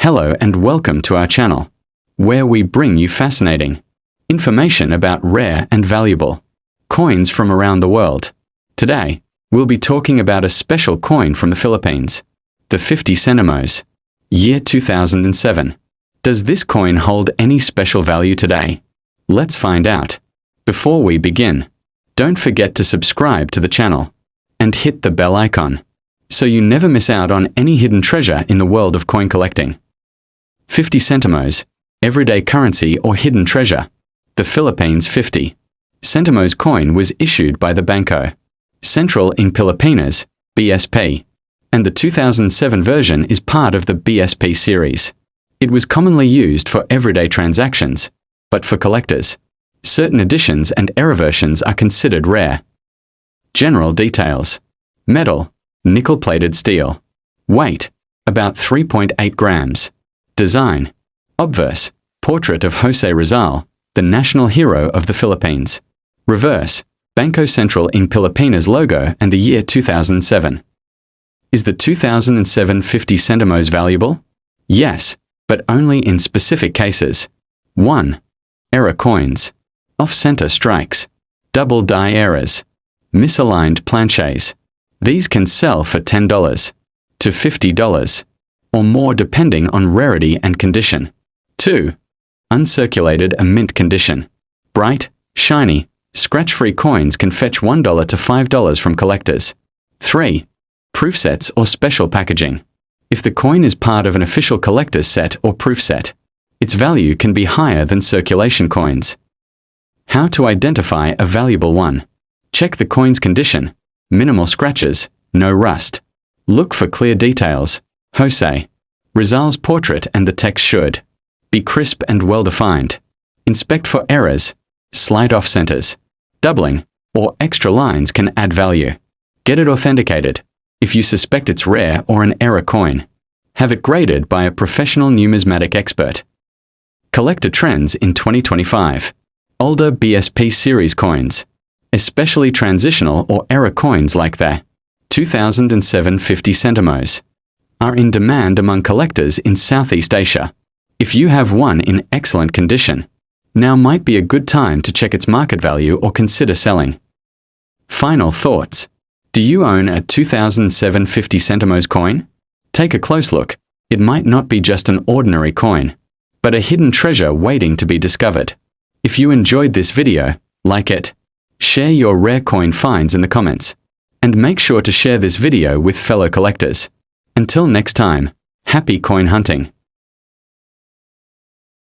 Hello and welcome to our channel, where we bring you fascinating information about rare and valuable coins from around the world. Today, we'll be talking about a special coin from the Philippines, the 50 centimos, year 2007. Does this coin hold any special value today? Let's find out. Before we begin, don't forget to subscribe to the channel and hit the bell icon so you never miss out on any hidden treasure in the world of coin collecting. 50 centimos, everyday currency or hidden treasure. The Philippines 50 centimos coin was issued by the Banco Central in Pilipinas, BSP, and the 2007 version is part of the BSP series. It was commonly used for everyday transactions, but for collectors, certain editions and error versions are considered rare. General details. Metal, nickel-plated steel. Weight, about 3.8 grams. Design, obverse, portrait of Jose Rizal, the national hero of the Philippines. Reverse, Banco Central in Pilipinas logo and the year 2007. Is the 2007 50 centimos valuable? Yes, but only in specific cases. 1. Error coins. Off-center strikes. Double die errors. Misaligned planches. These can sell for $10 to $50 or more depending on rarity and condition. 2. Uncirculated or mint condition. Bright, shiny, scratch-free coins can fetch $1 to $5 from collectors. 3. Proof sets or special packaging. If the coin is part of an official collector's set or proof set, its value can be higher than circulation coins. How to identify a valuable one. Check the coin's condition. Minimal scratches, no rust. Look for clear details. Jose Rizal's portrait and the text should be crisp and well-defined. Inspect for errors, slight off-centers, doubling, or extra lines can add value. Get it authenticated. If you suspect it's rare or an error coin, have it graded by a professional numismatic expert. Collector trends in 2025. Older BSP series coins, especially transitional or error coins like the 2007 50 centimos, are in demand among collectors in Southeast Asia. If you have one in excellent condition, now might be a good time to check its market value or consider selling. Final thoughts. Do you own a 2007 50 centimos coin? Take a close look. It might not be just an ordinary coin, but a hidden treasure waiting to be discovered. If you enjoyed this video, like it, share your rare coin finds in the comments, and make sure to share this video with fellow collectors. Until next time, happy coin hunting!